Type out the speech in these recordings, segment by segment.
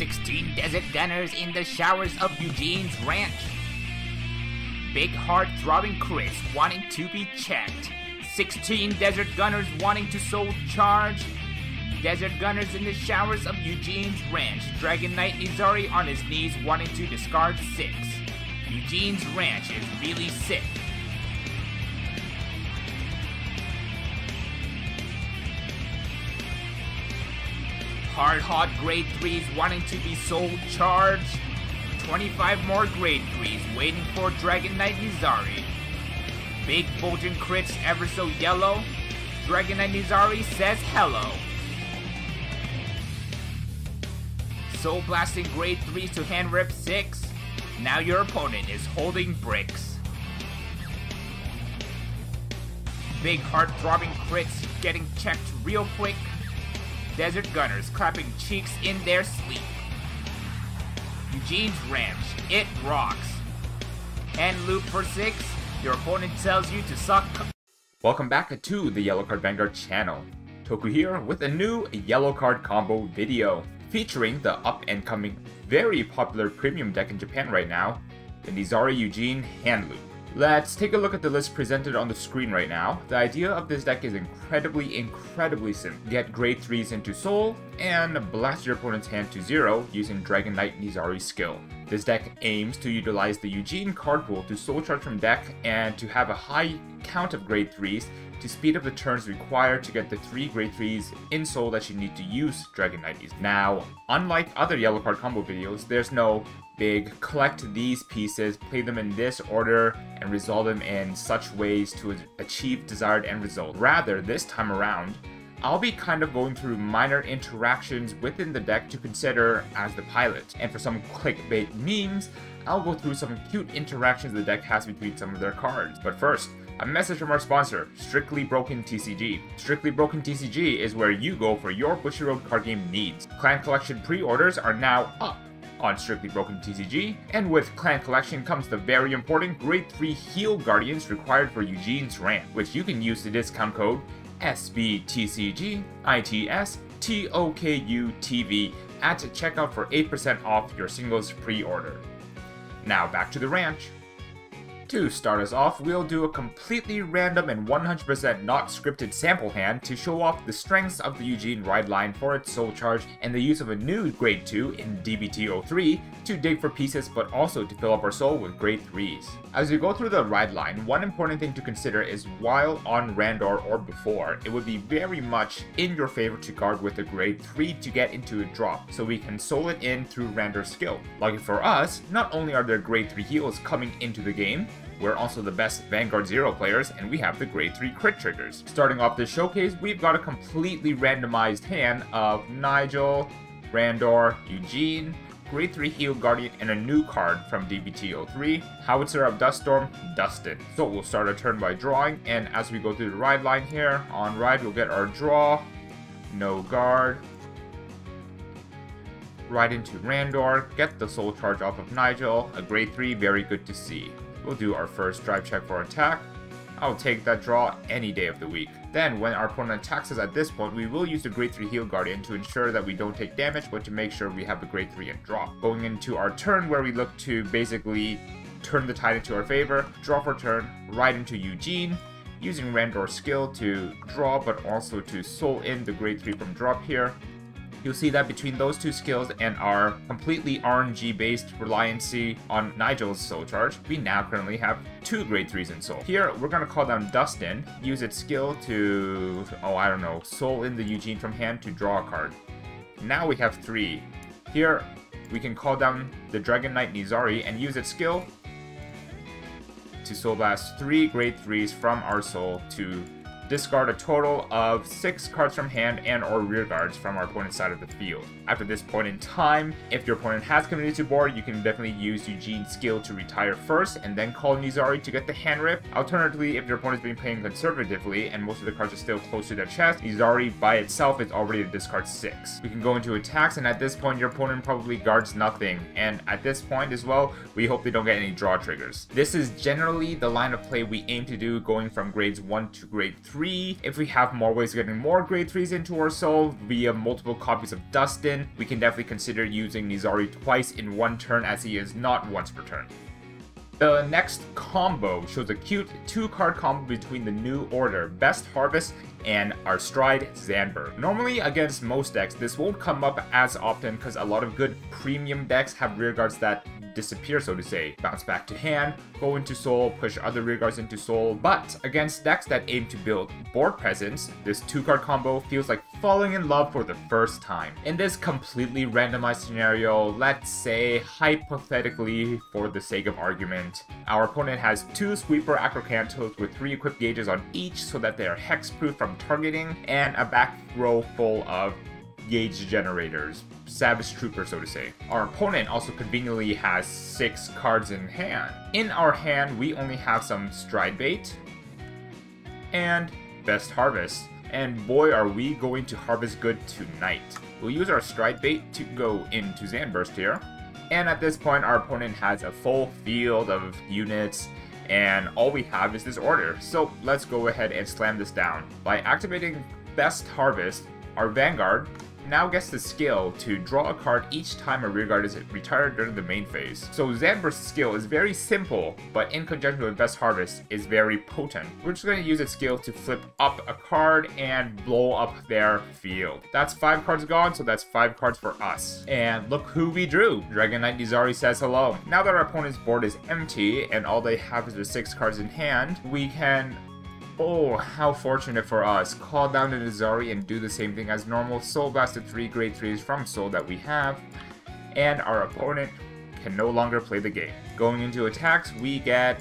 16 desert gunners in the showers of Eugene's ranch. Big heart-throbbing crits wanting to be checked. 16 desert gunners wanting to soul charge. Desert gunners in the showers of Eugene's ranch. Dragon Knight Nizari on his knees wanting to discard 6. Eugene's ranch is really sick. Hard grade 3s wanting to be soul charged. 25 more grade 3s waiting for Dragon Knight Nizari. Big bulging crits ever so yellow. Dragon Knight Nizari says hello. Soul blasting grade 3s to hand rip 6. Now your opponent is holding bricks. Big heart throbbing crits getting checked real quick. Desert gunners clapping cheeks in their sleep. Eugene's ranch, it rocks. Handloop for 6, your opponent tells you to suck. Welcome back to the YellowCard Vanguard channel. Toku here with a new YellowCard combo video, featuring the up-and-coming, very popular premium deck in Japan right now, the Nizari Eugene Handloop. Let's take a look at the list presented on the screen right now. The idea of this deck is incredibly simple. Get grade 3s into Soul, and blast your opponent's hand to 0 using Dragon Knight Nizari's skill. This deck aims to utilize the Eugene card pool to soul charge from deck and to have a high count of grade 3s to speed up the turns required to get the 3 grade 3s in Soul that you need to use Dragon Knight Nizari. Now, unlike other YellowCard combo videos, there's no big collect these pieces, play them in this order, and resolve them in such ways to achieve desired end result. Rather, this time around, I'll be kind of going through minor interactions within the deck to consider as the pilot. And for some clickbait memes, I'll go through some cute interactions the deck has between some of their cards. But first, a message from our sponsor, Strictly Broken TCG. Strictly Broken TCG is where you go for your Bushiroad card game needs. Clan Collection pre-orders are now up on Strictly Broken TCG, and with Clan Collection comes the very important grade 3 Heal Guardians required for Eugene's ranch, which you can use the discount code SBTCGITSTOKUTV at checkout for 8% off your singles pre-order. Now back to the ranch. To start us off, we'll do a completely random and 100% not scripted sample hand to show off the strengths of the Eugene ride line for its soul charge and the use of a new grade 2 in DBT03 to dig for pieces but also to fill up our soul with grade 3s. As you go through the ride line, one important thing to consider is while on Randor or before, it would be very much in your favor to guard with a grade 3 to get into a drop so we can soul it in through Randor's skill. Lucky for us, not only are there grade 3 heals coming into the game, we're also the best Vanguard 0 players, and we have the grade 3 crit triggers. Starting off this showcase, we've got a completely randomized hand of Nigel, Randor, Eugene, grade 3 Heal Guardian, and a new card from DBT03, Howitzer of Duststorm, Dustin. So we'll start our turn by drawing, and as we go through the ride line here, on ride we'll get our draw, no guard, ride into Randor, get the soul charge off of Nigel, a grade 3, very good to see. We'll do our first drive check for attack. I'll take that draw any day of the week. Then, when our opponent attacks us at this point, we will use the grade 3 Heal Guardian to ensure that we don't take damage, but to make sure we have a grade 3 and draw. Going into our turn where we look to basically turn the tide into our favor, draw for turn, ride into Eugene, using Randor's skill to draw but also to soul in the grade 3 from drop here. You'll see that between those two skills and our completely RNG-based reliancy on Nigel's soul charge, we now currently have 2 grade 3s in soul. Here, we're going to call down Dustin, use its skill to, soul in the Eugene from hand to draw a card. Now we have 3. Here, we can call down the Dragon Knight Nizari and use its skill to soul blast 3 grade 3s from our soul to discard a total of 6 cards from hand and or rear guards from our opponent's side of the field. After this point in time, if your opponent has committed to board, you can definitely use Eugene's skill to retire first and then call Nizari to get the hand rip. Alternatively, if your opponent's been playing conservatively and most of the cards are still close to their chest, Nizari by itself is already to discard 6. We can go into attacks, and at this point your opponent probably guards nothing, and at this point as well, we hope they don't get any draw triggers. This is generally the line of play we aim to do, going from grades 1 to grade 3. 3. If we have more ways of getting more grade 3s into our soul via multiple copies of Dustin, we can definitely consider using Nizari twice in one turn, as he is not once per turn. The next combo shows a cute 2-card combo between the new order, Best Harvest and our Stride Zanber. Normally against most decks, this won't come up as often because a lot of good premium decks have rearguards that disappear, so to say. Bounce back to hand, go into soul, push other rearguards into soul. But against decks that aim to build board presence, this 2-card combo feels like falling in love for the first time. In this completely randomized scenario, let's say hypothetically for the sake of argument, our opponent has 2 Sweeper Acrocantos with 3 equipped gauges on each so that they are hexproof from targeting, and a back row full of gauge generators, Savage Trooper, so to say. Our opponent also conveniently has 6 cards in hand. In our hand, we only have some Stride Bait and Best Harvest. And boy, are we going to harvest good tonight. We'll use our Stride Bait to go into Zanburst here. And at this point, our opponent has a full field of units, and all we have is this order. So let's go ahead and slam this down. By activating Best Harvest, our Vanguard now gets the skill to draw a card each time a rearguard is retired during the main phase. So Zanburst's skill is very simple, but in conjunction with Best Harvest is very potent. We're just going to use its skill to flip up a card and blow up their field. That's 5 cards gone, so that's 5 cards for us. And look who we drew! Dragon Knight Nizari says hello. Now that our opponent's board is empty and all they have is the 6 cards in hand, we can... oh, how fortunate for us. Call down the Nizari and do the same thing as normal. Soul Blast the 3 grade 3s from Soul that we have. And our opponent can no longer play the game. Going into attacks, we get...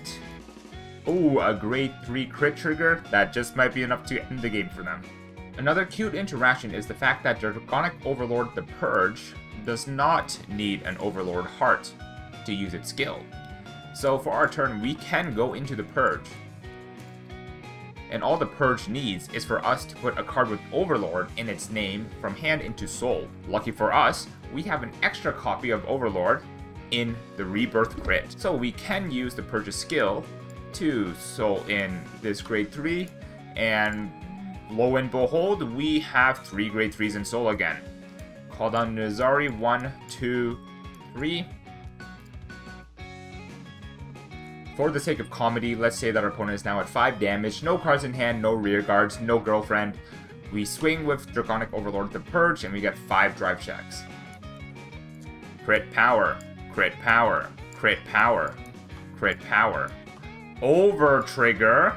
oh, a grade 3 crit trigger. That just might be enough to end the game for them. Another cute interaction is the fact that Draconic Overlord the Purge does not need an Overlord Heart to use its skill. So for our turn, we can go into the Purge. And all the Purge needs is for us to put a card with Overlord in its name from hand into soul. Lucky for us, we have an extra copy of Overlord in the Rebirth crit. So we can use the Purge's skill to soul in this grade 3, and lo and behold, we have 3 grade 3s in soul again. Call down Nizari, 1, 2, 3. For the sake of comedy, let's say that our opponent is now at 5 damage, no cards in hand, no rear guards, no girlfriend. We swing with Draconic Overlord the Purge and we get 5 drive checks. Crit power, crit power, crit power, crit power. Over trigger.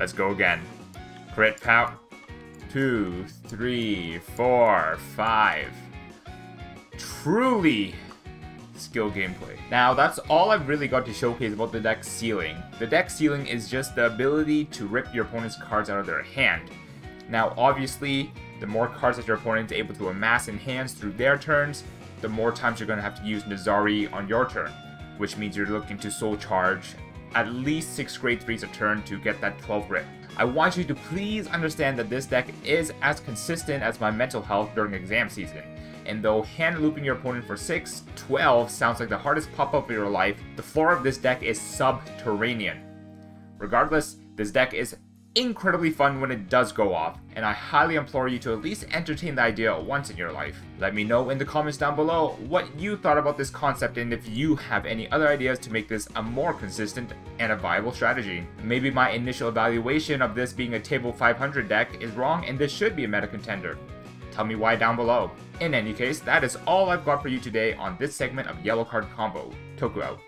Let's go again. Crit power. 2, 3, 4, 5. Truly skill gameplay. Now that's all I've really got to showcase about the deck ceiling. The deck ceiling is just the ability to rip your opponent's cards out of their hand. Now obviously, the more cards that your opponent is able to amass in hands through their turns, the more times you're going to have to use Nizari on your turn, which means you're looking to soul charge at least 6 grade 3s a turn to get that 12 grip. I want you to please understand that this deck is as consistent as my mental health during exam season. And though hand looping your opponent for 6, 12 sounds like the hardest pop-up of your life, the floor of this deck is subterranean. Regardless, this deck is incredibly fun when it does go off, and I highly implore you to at least entertain the idea once in your life. Let me know in the comments down below what you thought about this concept and if you have any other ideas to make this a more consistent and a viable strategy. Maybe my initial evaluation of this being a table 500 deck is wrong and this should be a meta contender. Tell me why down below. In any case, that is all I've got for you today on this segment of YellowCard Combo. Toku out.